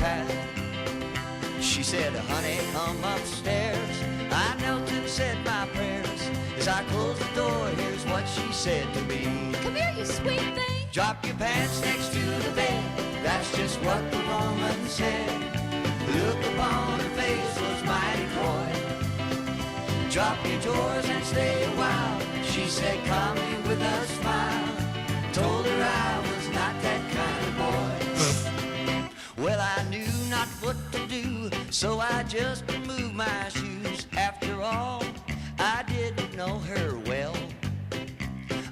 path. She said, honey, come upstairs. I knelt and said my prayers. As I closed the door, here's what she said to me. Come here, you sweet thing. Drop your pants next to the bed. That's just what the woman said. The look upon her face was mighty coy. Drop your drawers and stay a while. She said, call me with a smile. Told her I was not that kind of boy. Well, I knew not what to do, so I just removed my shoes. After all, I didn't know her well.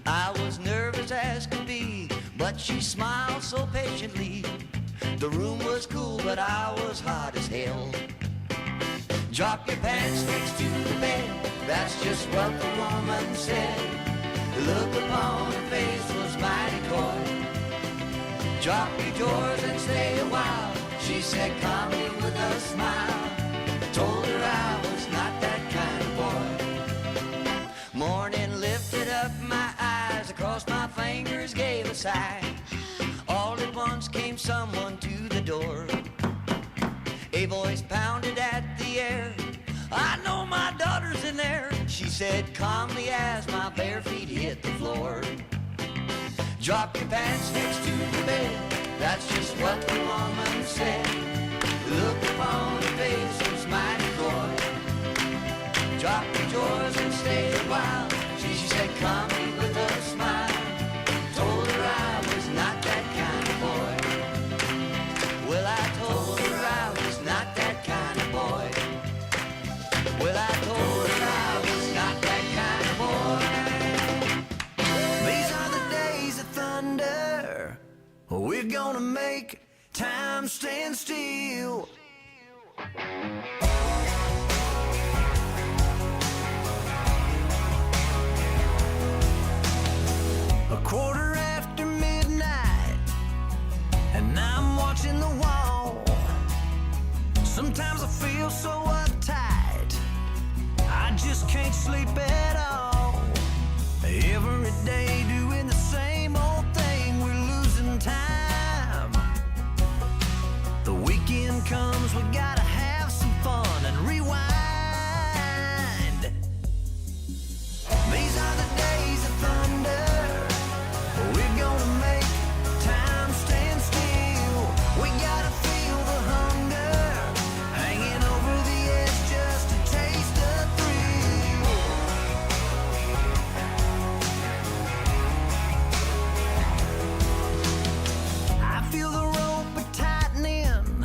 I was nervous as could be, but she smiled so patiently. The room was cool, but I was hot as hell. Drop your pants next to the bed. That's just what the woman said. The look upon her face was mighty coy. Drop your drawers and stay a while. She said, call me with a smile. Told her I was not that kind of boy. Morning lifted up my eyes, across my fingers gave a sigh. All at once came someone to the door. A voice pounded at the air. I know my daughter's in there. She said calmly as my bare feet hit the floor. Drop your pants next to the bed. That's just what the woman said. The look upon her face was mighty coy. Drop your drawers and stay a while. She said come me with a smile. Told her I was not that kind of boy. Well, I told her I was not that kind of boy. Well, I told her I was not that kind of boy. These are the days of thunder. We're gonna make time stand still. A quarter after midnight, and I'm watching the wall. Sometimes I feel so uptight, I just can't sleep at all. Every day doing the same old thing, we're losing time. The weekend comes, we gotta have some fun and rewind. These are the days of thunder. We're gonna make time stand still. We gotta feel the hunger, hanging over the edge just to taste the thrill. I feel the rope tightening,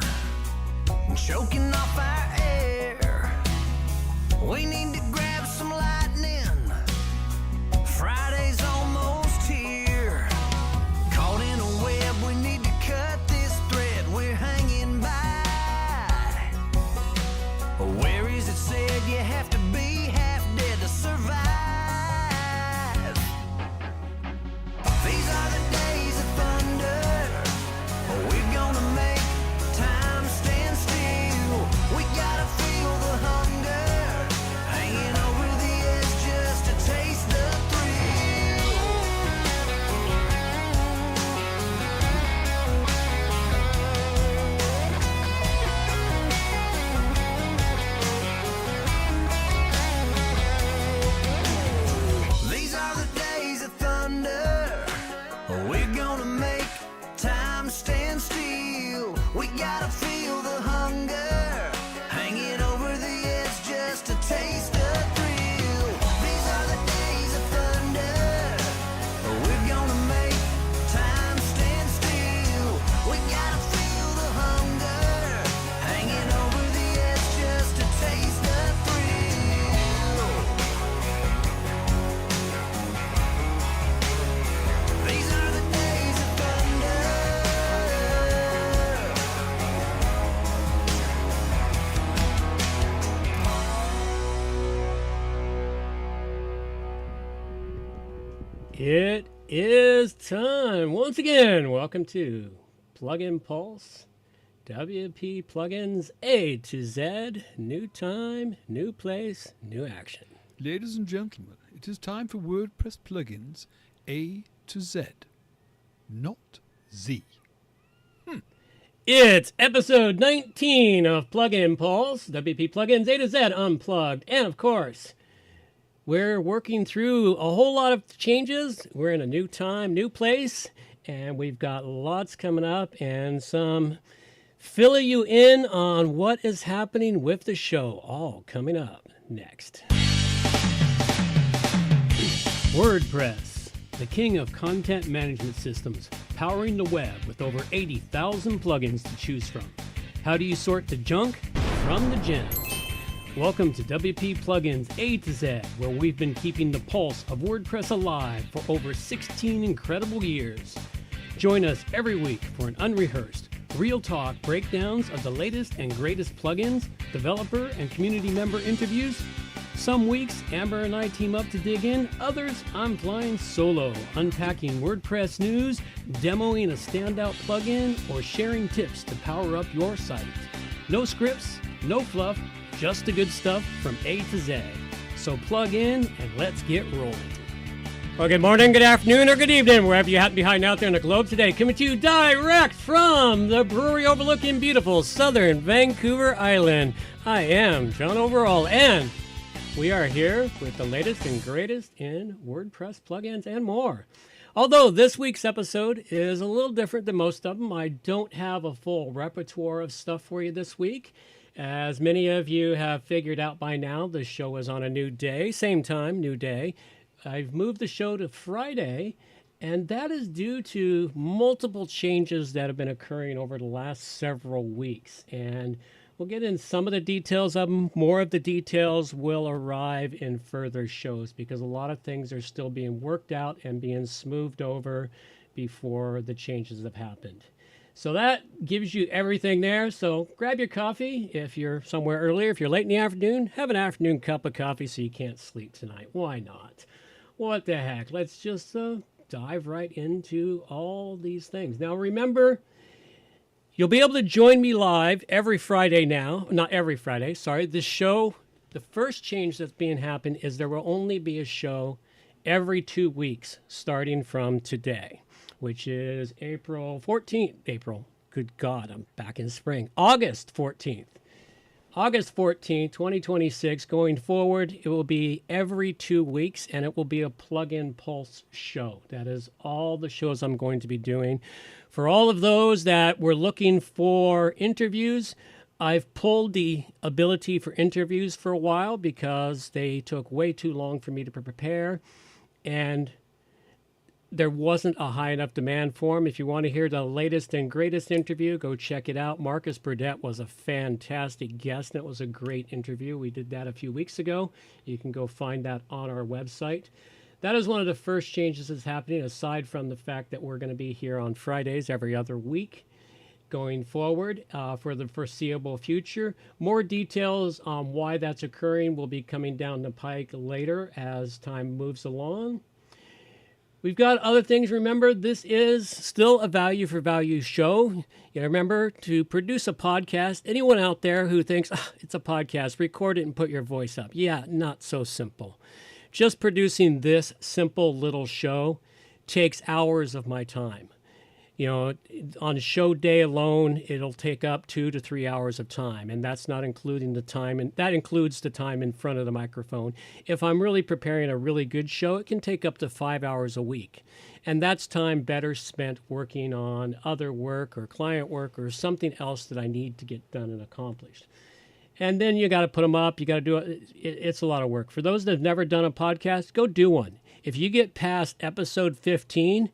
choking off our air. We need to grab some lightning. Friday's almost here. Caught in a web, we need to cut this thread we're hanging by. Where is it said you have to be half dead to survive? These are the days of thunder. We're gonna make time stand still. We gotta feel the hunger, hanging over the edge just to taste the thrill. These are the days of thunder. We're gonna make time stand still. We gotta feel the hunger, hanging over the edge just to taste the thrill. These are the days of thunder. We're gonna make time stand still. We gotta feel the hunger, hanging over the edge just to taste the thrill. These are the days of thunder. It is time. Once again, welcome to Plugin Pulse, WP Plugins A to Z, new time, new place, new action. Ladies and gentlemen, it is time for WordPress plugins A to Z, not Z. It's episode 19 of Plugin Pulse, WP Plugins A to Z Unplugged. And of course, we're working through a whole lot of changes. We're in a new time, new place, and we've got lots coming up and some filling you in on what is happening with the show. All coming up next. WordPress, the king of content management systems, powering the web with over 80,000 plugins to choose from. How do you sort the junk from the gems? Welcome to WP Plugins A to Z, where we've been keeping the pulse of WordPress alive for over 16 incredible years. Join us every week for an unrehearsed, real talk breakdowns of the latest and greatest plugins, developer and community member interviews. Some weeks, Amber and I team up to dig in. Others, I'm flying solo, unpacking WordPress news, demoing a standout plugin, or sharing tips to power up your site. No scripts, no fluff, just the good stuff from A to Z. So plug in and let's get rolling. Well, good morning, good afternoon, or good evening, wherever you happen to be hiding out there in the globe today. Coming to you direct from the brewery overlooking beautiful southern Vancouver Island. I am John Overall, and we are here with the latest and greatest in WordPress plugins and more. Although this week's episode is a little different than most of them, I don't have a full repertoire of stuff for you this week. As many of you have figured out by now, the show is on a new day, same time, new day. I've moved the show to Friday, and that is due to multiple changes that have been occurring over the last several weeks. And we'll get in some of the details of them. More of the details will arrive in further shows because a lot of things are still being worked out and being smoothed over before the changes have happened. So that gives you everything there. So grab your coffee if you're somewhere earlier. If you're late in the afternoon, have an afternoon cup of coffee so you can't sleep tonight. Why not? What the heck? Let's just dive right into all these things. Now remember, you'll be able to join me live every Friday now. Not every Friday, sorry. The show, the first change that's being happened is there will only be a show every 2 weeks starting from today, which is April 14th. April, good God, I'm back in spring. August 14th. August 14th, 2026. Going forward, it will be every 2 weeks, and it will be a Plugin Pulse show. That is all the shows I'm going to be doing. For all of those that were looking for interviews, I've pulled the ability for interviews for a while because they took way too long for me to prepare, and there wasn't a high enough demand for them. If you want to hear the latest and greatest interview, go check it out. Marcus Burdett was a fantastic guest, and it was a great interview. We did that a few weeks ago. You can go find that on our website. That is one of the first changes that's happening, aside from the fact that we're going to be here on Fridays every other week going forward for the foreseeable future. More details on why that's occurring will be coming down the pike later as time moves along. We've got other things. Remember, this is still a value for value show. You remember to produce a podcast. Anyone out there who thinks, it's a podcast, record it and put your voice up. Yeah, not so simple. Just producing this simple little show takes hours of my time. You know, on a show day alone, it'll take up 2 to 3 hours of time, and that's not including the time, and that includes the time in front of the microphone. If I'm really preparing a really good show, it can take up to 5 hours a week, and that's time better spent working on other work or client work or something else that I need to get done and accomplished. And then you got to put them up. You got to do it. It's a lot of work. For those that have never done a podcast, go do one. If you get past episode 15,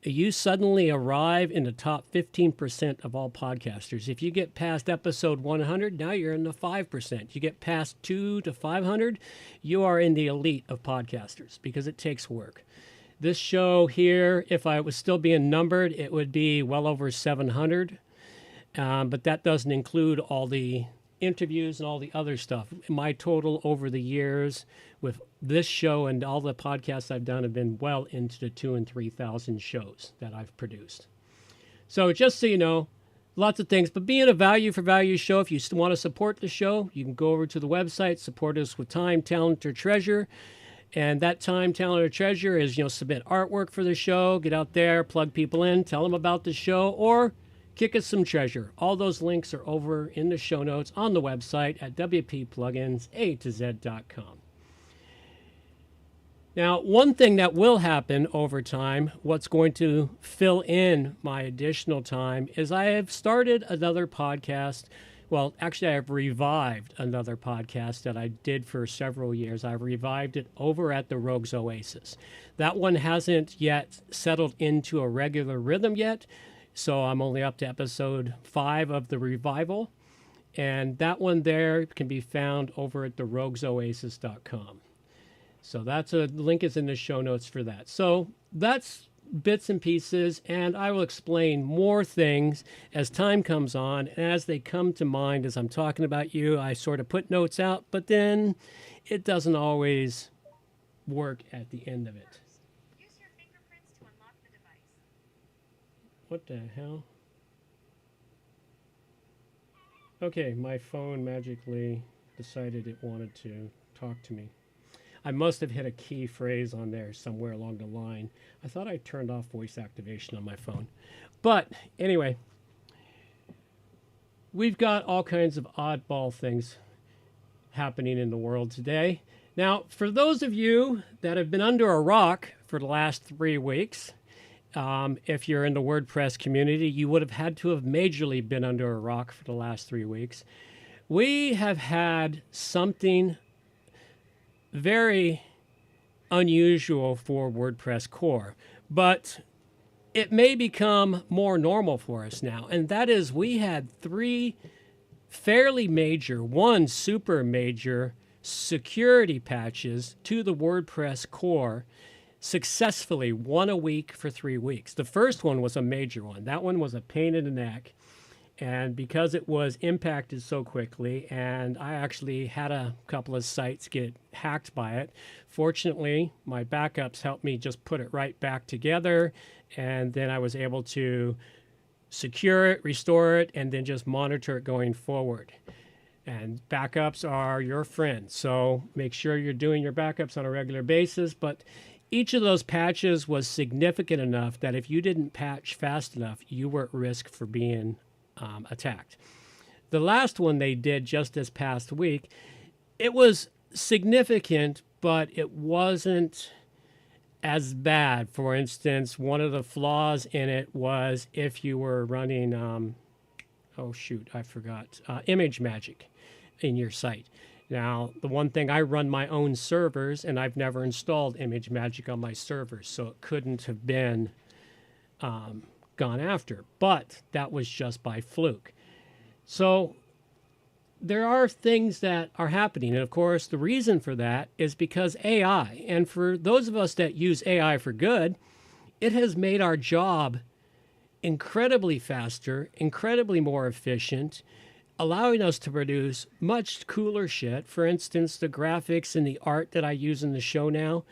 you suddenly arrive in the top 15% of all podcasters. If you get past episode 100, now you're in the 5%. You get past 2 to 500, you are in the elite of podcasters because it takes work. This show here, if I was still being numbered, it would be well over 700. But that doesn't include all the interviews and all the other stuff. My total over the years with this show and all the podcasts I've done have been well into the 2,000 and 3,000 shows that I've produced. So just so you know, lots of things, but being a value for value show, if you want to support the show, you can go over to the website, support us with time, talent, or treasure. And that time, talent, or treasure is, submit artwork for the show, get out there, plug people in, tell them about the show, or kick us some treasure. All those links are over in the show notes on the website at wppluginsatoz.com. Now, one thing that will happen over time, what's going to fill in my additional time, is I have started another podcast. Well, actually, I have revived another podcast that I did for several years. I've revived it over at the Rogues Oasis. That one hasn't yet settled into a regular rhythm yet, so I'm only up to episode 5 of the revival. And that one there can be found over at theroguesoasis.com. So that's a link is in the show notes for that. So that's bits and pieces, and I will explain more things as time comes on. And as they come to mind as I'm talking about you, I sort of put notes out, but then it doesn't always work at the end of it. Use your fingerprints to unlock the device. What the hell? Okay, my phone magically decided it wanted to talk to me. I must have hit a key phrase on there somewhere along the line. I thought I turned off voice activation on my phone. But anyway, we've got all kinds of oddball things happening in the world today. Now, for those of you that have been under a rock for the last 3 weeks, if you're in the WordPress community, you would have had to have majorly been under a rock for the last 3 weeks. We have had something very unusual for WordPress core, but it may become more normal for us now. And that is, we had 3 fairly major, 1 super major security patches to the WordPress core successfully, 1 a week for 3 weeks. The first one was a major one. That one was a pain in the neck. And because it was impacted so quickly, and I actually had a couple of sites get hacked by it, fortunately, my backups helped me just put it right back together, and then I was able to secure it, restore it, and then just monitor it going forward. And backups are your friend, so make sure you're doing your backups on a regular basis, but each of those patches was significant enough that if you didn't patch fast enough, you were at risk for being attacked. The last one they did just this past week, it was significant, but it wasn't as bad. For instance, one of the flaws in it was if you were running, Image Magic in your site. Now, the one thing, I run my own servers, and I've never installed Image Magic on my servers, so it couldn't have been gone after, but that was just by fluke. So there are things that are happening, and of course the reason for that is because AI, and for those of us that use AI for good, it has made our job incredibly faster, incredibly more efficient, allowing us to produce much cooler shit. For instance, the graphics and the art that I use in the show now,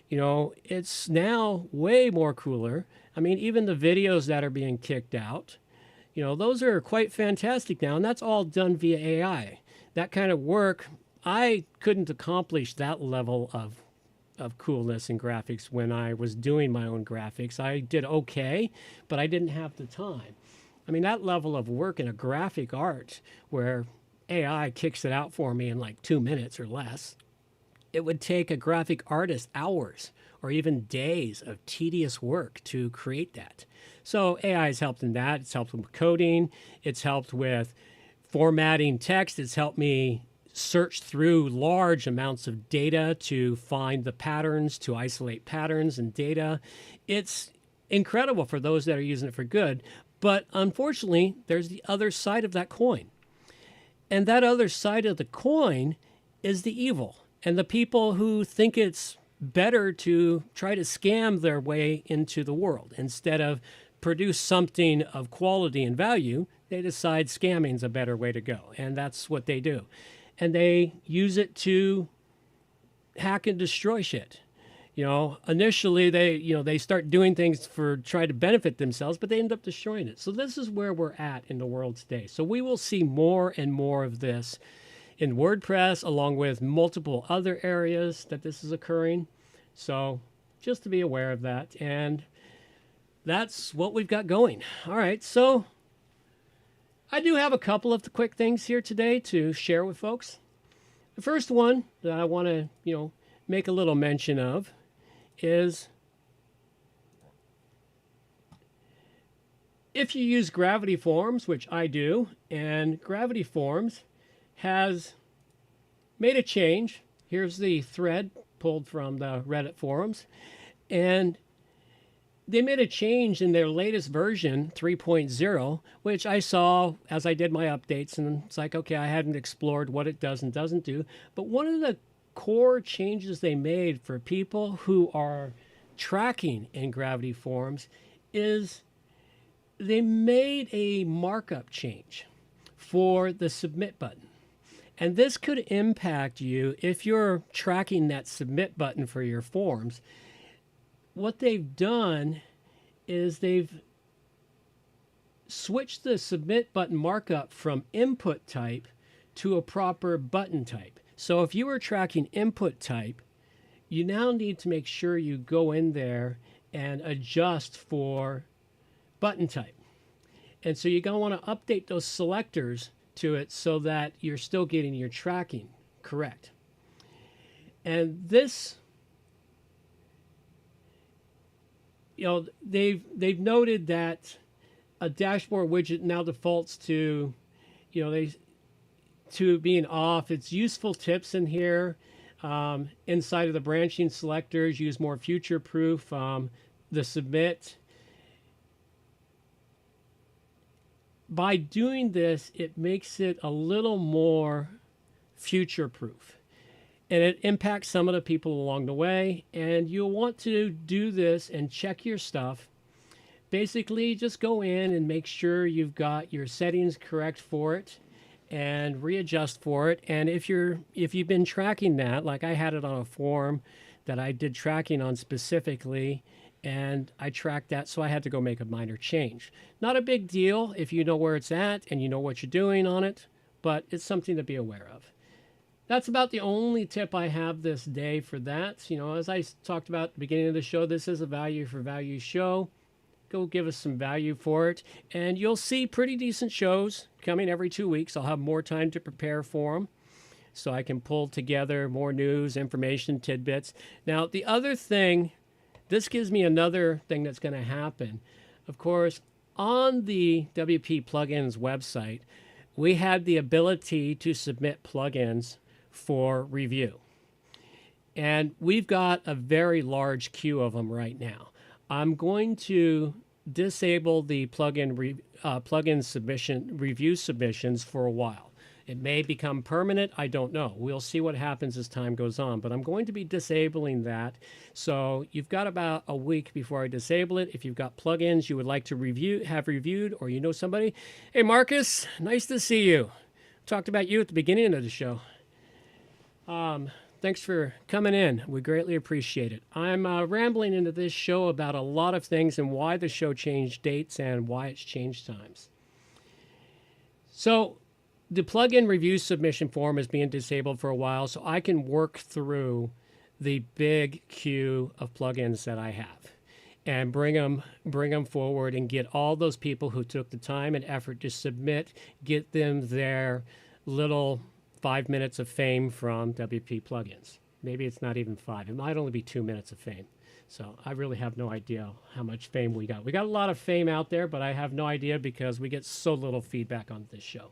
it's now way more cooler. I mean, even the videos that are being kicked out, those are quite fantastic now, and that's all done via AI. That kind of work, I couldn't accomplish that level of coolness in graphics when I was doing my own graphics. I did okay, but I didn't have the time. I mean, that level of work in a graphic art where AI kicks it out for me in like 2 minutes or less, it would take a graphic artist hours or even days of tedious work to create that. So AI has helped in that. It's helped with coding. It's helped with formatting text. It's helped me search through large amounts of data to find the patterns, to isolate patterns and data. It's incredible for those that are using it for good. But unfortunately, there's the other side of that coin. And that other side of the coin is the evil. And the people who think it's better to try to scam their way into the world. Instead of produce something of quality and value, they decide scamming's a better way to go. And that's what they do. And they use it to hack and destroy shit. Initially they start doing things for try to benefit themselves, but they end up destroying it. So this is where we're at in the world today. So we will see more and more of this in WordPress, along with multiple other areas that this is occurring. So just to be aware of that. And that's what we've got going. All right, so I do have a couple of quick things here today to share with folks. The first one that I want to, make a little mention of is if you use Gravity Forms, which I do, and Gravity Forms has made a change. Here's the thread pulled from the Reddit forums, and they made a change in their latest version, 3.0, which I saw as I did my updates, and it's like, okay, I hadn't explored what it does and doesn't do. But one of the core changes they made for people who are tracking in Gravity Forms is they made a markup change for the submit button. And this could impact you if you're tracking that submit button for your forms. What they've done is they've switched the submit button markup from input type to a proper button type. So if you were tracking input type, you now need to make sure you go in there and adjust for button type. And so you're going to want to update those selectors to it so that you're still getting your tracking correct. And this, they've noted that a dashboard widget now defaults to, to being off. It's useful tips in here. Inside of the branching selectors, use more future-proof. The submit. By doing this, it makes it a little more future-proof. And it impacts some of the people along the way. And you'll want to do this and check your stuff. Basically, just go in and make sure you've got your settings correct for it and readjust for it. And if you've been tracking that, like I had it on a form that I did tracking on specifically, and I tracked that, so I had to go make a minor change. Not a big deal if you know where it's at and you know what you're doing on it, but it's something to be aware of. That's about the only tip I have this day for that. As I talked about at the beginning of the show, this is a value for value show. Go give us some value for it. And you'll see pretty decent shows coming every 2 weeks. I'll have more time to prepare for them so I can pull together more news, information, tidbits. Now, the other thing, this gives me another thing that's going to happen. Of course, on the WP Plugins website, we had the ability to submit plugins for review. And we've got a very large queue of them right now. I'm going to disable the plugin submission review submissions for a while. It may become permanent. I don't know. We'll see what happens as time goes on. But I'm going to be disabling that. So you've got about a week before I disable it. If you've got plugins you would like to have reviewed, or you know somebody. Hey, Marcus, nice to see you. Talked about you at the beginning of the show. Thanks for coming in. We greatly appreciate it. I'm rambling into this show about a lot of things and why the show changed dates and why it's changed times. So the plugin review submission form is being disabled for a while, so I can work through the big queue of plugins that I have and bring them forward and get all those people who took the time and effort to submit, get them their little 5 minutes of fame from WP Plugins. Maybe it's not even 5. It might only be 2 minutes of fame. So I really have no idea how much fame we got. We got a lot of fame out there, but I have no idea because we get so little feedback on this show.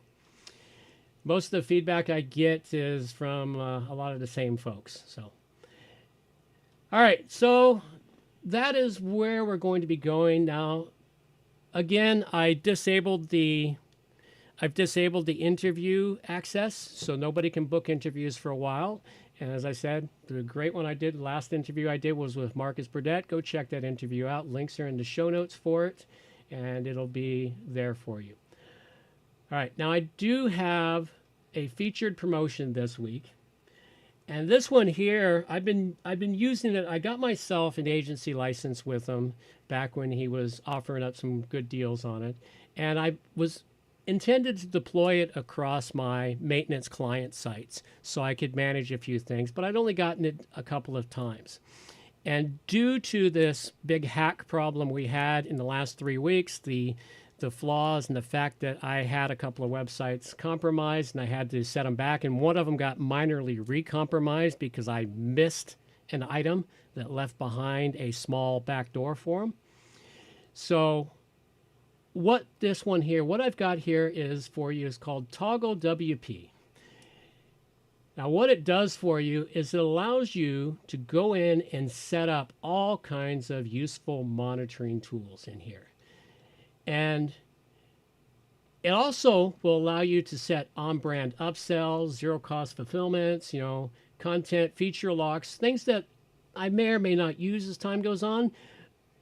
Most of the feedback I get is from a lot of the same folks. So, all right. So that is where we're going to be going now. Again, I've disabled the interview access, so nobody can book interviews for a while. And as I said, the great one I did, last interview I did was with Marcus Burdett. Go check that interview out. Links are in the show notes for it, and it'll be there for you. All right, now I do have a featured promotion this week. And this one here, I've been using it. I got myself an agency license with him back when he was offering up some good deals on it. And I was intended to deploy it across my maintenance client sites so I could manage a few things, but I'd only gotten it a couple of times. And due to this big hack problem we had in the last 3 weeks, the the flaws and the fact that I had a couple of websites compromised and I had to set them back. And one of them got minorly recompromised because I missed an item that left behind a small backdoor for them. So what this one here, what I've got here is for you is called Toggle WP. Now what it does for you is it allows you to go in and set up all kinds of useful monitoring tools in here. And it also will allow you to set on-brand upsells, zero-cost fulfillments, content, feature locks, things that I may or may not use as time goes on.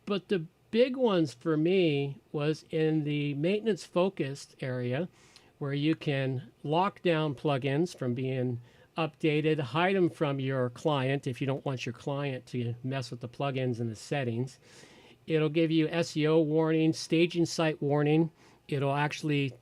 But the big ones for me was in the maintenance-focused area where you can lock down plugins from being updated, hide them from your client if you don't want your client to mess with the plugins and the settings. It'll give you SEO warning, staging site warning. It'll actually,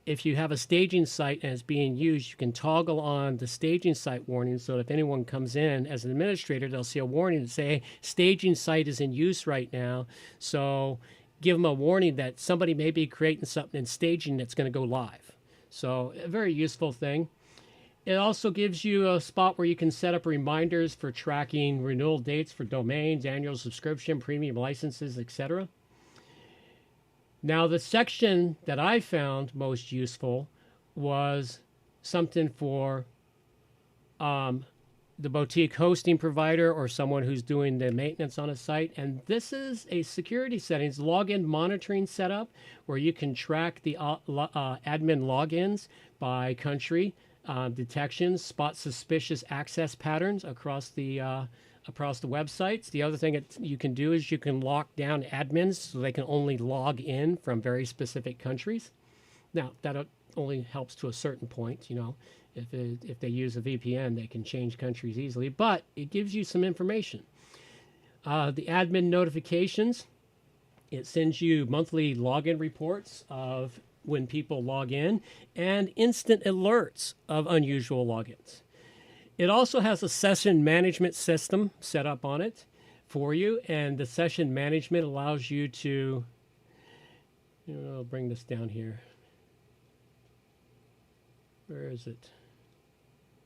if you have a staging site and it's being used, you can toggle on the staging site warning so that if anyone comes in as an administrator, they'll see a warning and say, hey, staging site is in use right now. So give them a warning that somebody may be creating something in staging that's going to go live. So a very useful thing. It also gives you a spot where you can set up reminders for tracking renewal dates for domains, annual subscription, premium licenses, etc. Now, the section that I found most useful was something for the boutique hosting provider or someone who's doing the maintenance on a site. And this is a security settings login monitoring setup where you can track the admin logins by country. Detections, spot suspicious access patterns across the websites. The other thing that you can do is you can lock down admins so they can only log in from very specific countries. Now, that only helps to a certain point. If they use a VPN, they can change countries easily, but it gives you some information. The admin notifications, it sends you monthly login reports of when people log in, and instant alerts of unusual logins. It also has a session management system set up on it for you, and the session management allows you to, I'll bring this down here. Where is it?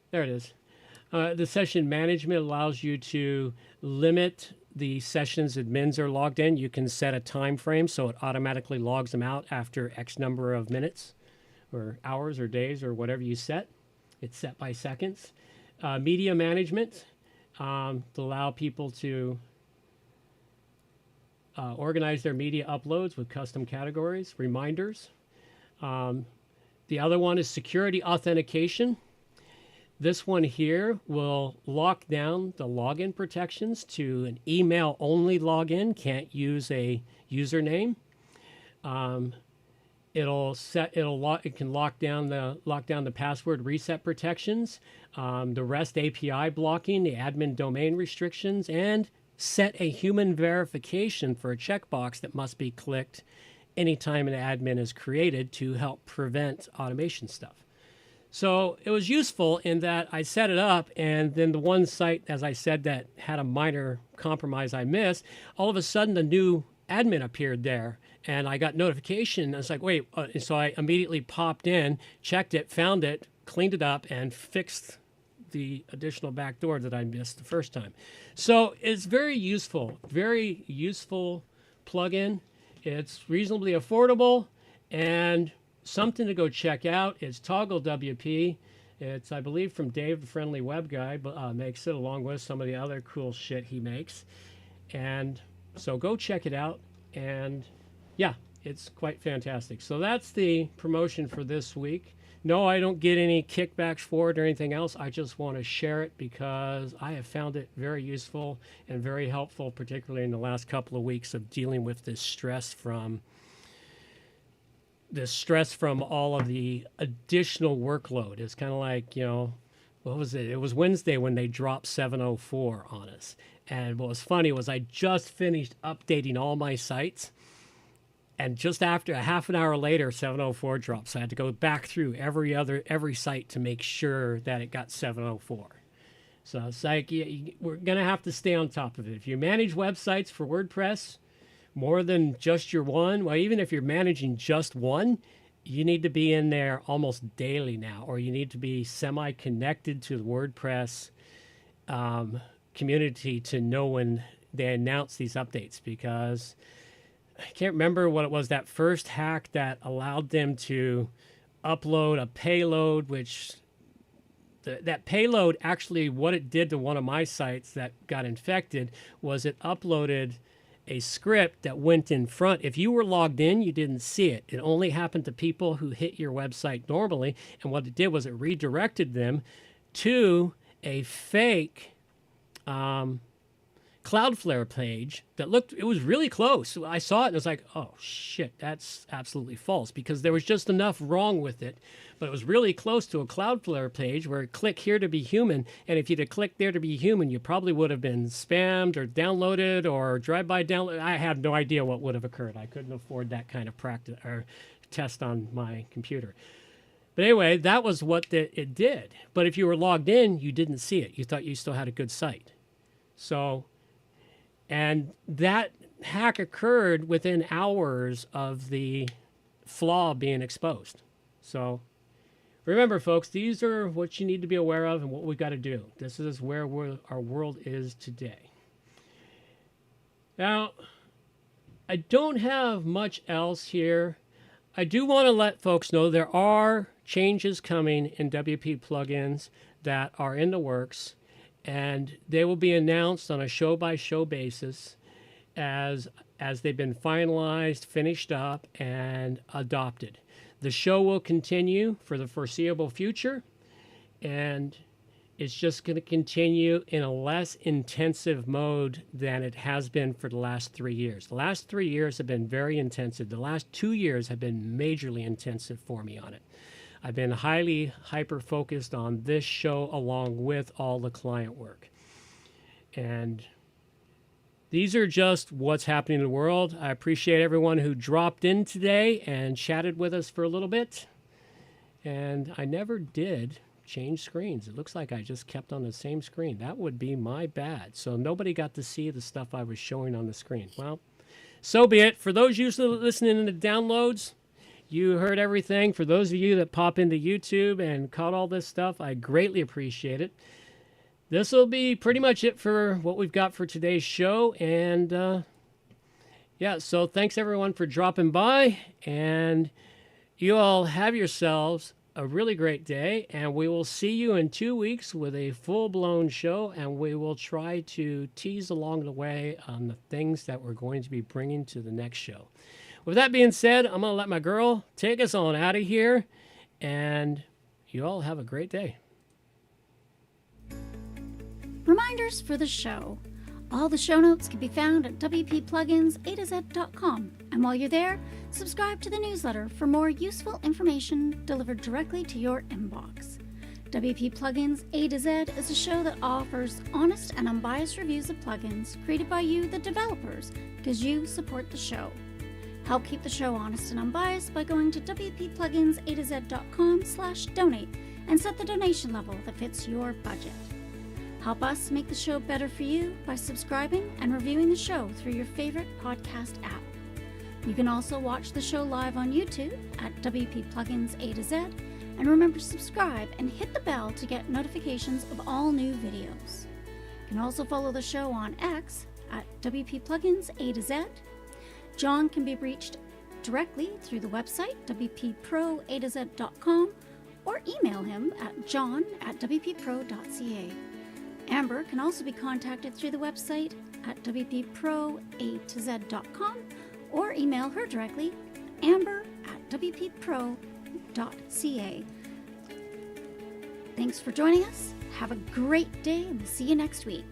There it is. The session management allows you to limit the sessions admins are logged in. You can set a time frame so it automatically logs them out after X number of minutes or hours or days or whatever you set. It's set by seconds. Media management to allow people to organize their media uploads with custom categories, reminders. The other one is security authentication. This one here will lock down the login protections to an email-only login. Can't use a username. It can lock down the password reset protections, the REST API blocking, the admin domain restrictions, and set a human verification for a checkbox that must be clicked anytime an admin is created to help prevent automation stuff. So it was useful in that I set it up, and then the one site, as I said, that had a minor compromise I missed, all of a sudden a new admin appeared there, and I got notification. I was like, wait, so I immediately popped in, checked it, found it, cleaned it up, and fixed the additional backdoor that I missed the first time. So it's very useful plugin. It's reasonably affordable, and something to go check out. It's Toggle WP. It's, I believe, from Dave, the Friendly Web Guy, but makes it along with some of the other cool shit he makes. And so go check it out. And yeah, it's quite fantastic. So that's the promotion for this week. No, I don't get any kickbacks for it or anything else. I just want to share it because I have found it very useful and very helpful, particularly in the last couple of weeks of dealing with this stress from all of the additional workload. It's kind of like, what was it? It was Wednesday when they dropped 704 on us. And what was funny was I just finished updating all my sites. And just after a half an hour later, 704 dropped. So I had to go back through every site to make sure that it got 704. So it's like, we're going to have to stay on top of it. If you manage websites for WordPress, more than just your one, well, even if you're managing just one, you need to be in there almost daily now, or you need to be semi-connected to the WordPress community to know when they announce these updates, because I can't remember what it was, that first hack that allowed them to upload a payload, which that payload actually, what it did to one of my sites that got infected was it uploaded a script that went in front. If you were logged in, you didn't see it. It only happened to people who hit your website normally. And what it did was it redirected them to a fake Cloudflare page that looked, it was really close. I saw it and I was like, oh shit, that's absolutely false, because there was just enough wrong with it. But it was really close to a Cloudflare page where click here to be human. And if you'd have clicked there to be human, you probably would have been spammed or downloaded or drive-by download. I had no idea what would have occurred. I couldn't afford that kind of practice or test on my computer. But anyway, that was what it did. But if you were logged in, you didn't see it. You thought you still had a good site. So, and that hack occurred within hours of the flaw being exposed. So remember, folks, these are what you need to be aware of and what we've got to do. This is where our world is today. Now, I don't have much else here. I do want to let folks know there are changes coming in WP plugins that are in the works, and they will be announced on a show-by-show basis as they've been finalized, finished up, and adopted. The show will continue for the foreseeable future, and it's just going to continue in a less intensive mode than it has been for the last 3 years. The last 3 years have been very intensive. The last 2 years have been majorly intensive for me on it. I've been highly hyper-focused on this show along with all the client work. And these are just what's happening in the world. I appreciate everyone who dropped in today and chatted with us for a little bit. And I never did change screens. It looks like I just kept on the same screen. That would be my bad. So nobody got to see the stuff I was showing on the screen. Well, so be it. For those usually listening in the downloads, you heard everything. For those of you that pop into YouTube and caught all this stuff, I greatly appreciate it. This will be pretty much it for what we've got for today's show. And yeah, so thanks everyone for dropping by. And you all have yourselves a really great day. And we will see you in 2 weeks with a full-blown show. And we will try to tease along the way on the things that we're going to be bringing to the next show. With that being said, I'm going to let my girl take us on out of here. And you all have a great day. Reminders for the show. All the show notes can be found at wppluginsatoz.com. And while you're there, subscribe to the newsletter for more useful information delivered directly to your inbox. WP Plugins A to Z is a show that offers honest and unbiased reviews of plugins created by you, the developers, because you support the show. Help keep the show honest and unbiased by going to wppluginsatoz.com/donate and set the donation level that fits your budget. Help us make the show better for you by subscribing and reviewing the show through your favorite podcast app. You can also watch the show live on YouTube at WP Plugins A to Z, and remember to subscribe and hit the bell to get notifications of all new videos. You can also follow the show on X at WP Plugins A to Z. John can be reached directly through the website wpproatoz.com or email him at john@wppro.ca. Amber can also be contacted through the website at wpproatoz.com or email her directly, amber@wppro.ca. Thanks for joining us. Have a great day, and we'll see you next week.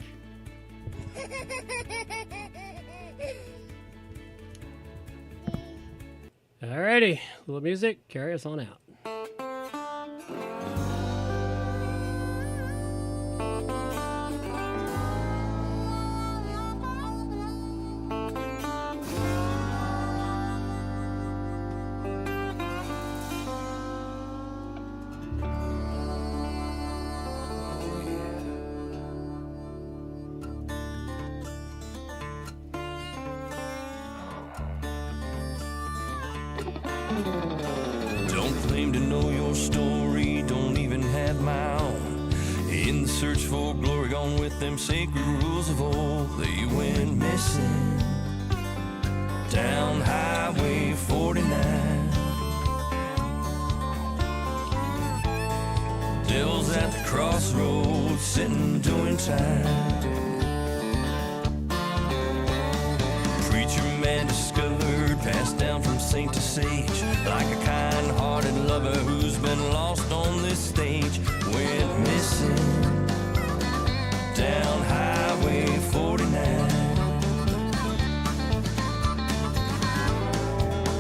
Alrighty, little music, carry us on out. to know your story, don't even have my own. In the search for glory, gone with them sacred rules of old. They went missing down Highway 49. Devil's at the crossroads, sitting doing time. Preacher man discovered, passed down from saint to sage, like a kind-hearted lover who's been lost on this stage. Went missing down Highway 49.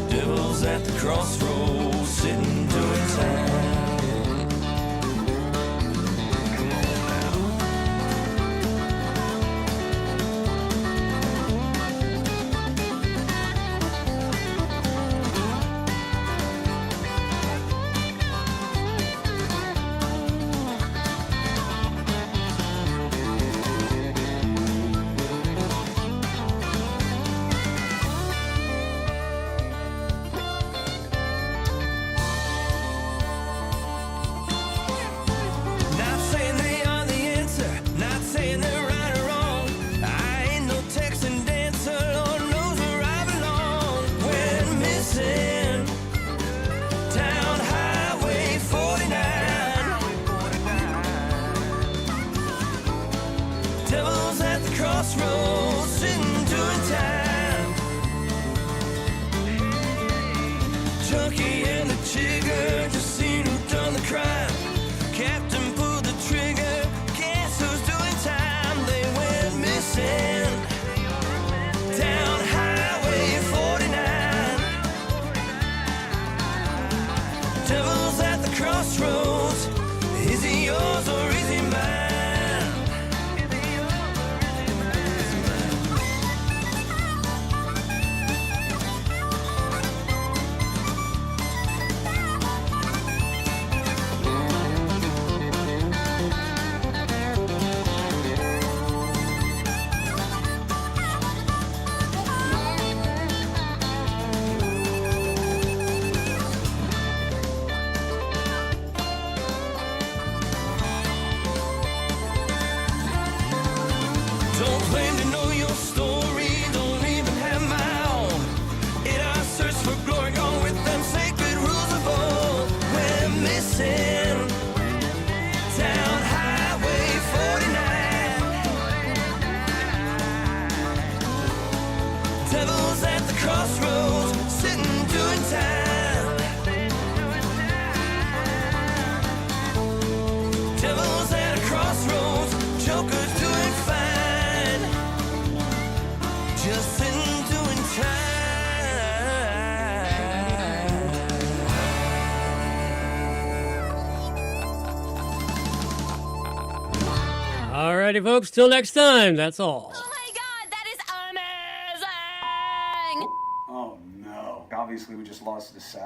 Devil's at the crossroads, sitting doing time. Crossroads, sitting doing time. Junkie and the jigger, just seen who done the crime. Captain pulled the trigger, guess who's doing time? They went missing down Highway 49. Devil's at the crossroads, is he yours or is he mine? Don't claim to know your story, don't even have my own. In our search for glory, gone with them sacred rules of old. We're missing down Highway 49. Devil's at the crossroads, sitting doing time. Devil's at a crossroads, joker's doing fine. Just sitting doing time. Alrighty, folks. Till next time. That's all. Oh my god, that is amazing! Oh no. Obviously we just lost the satellite.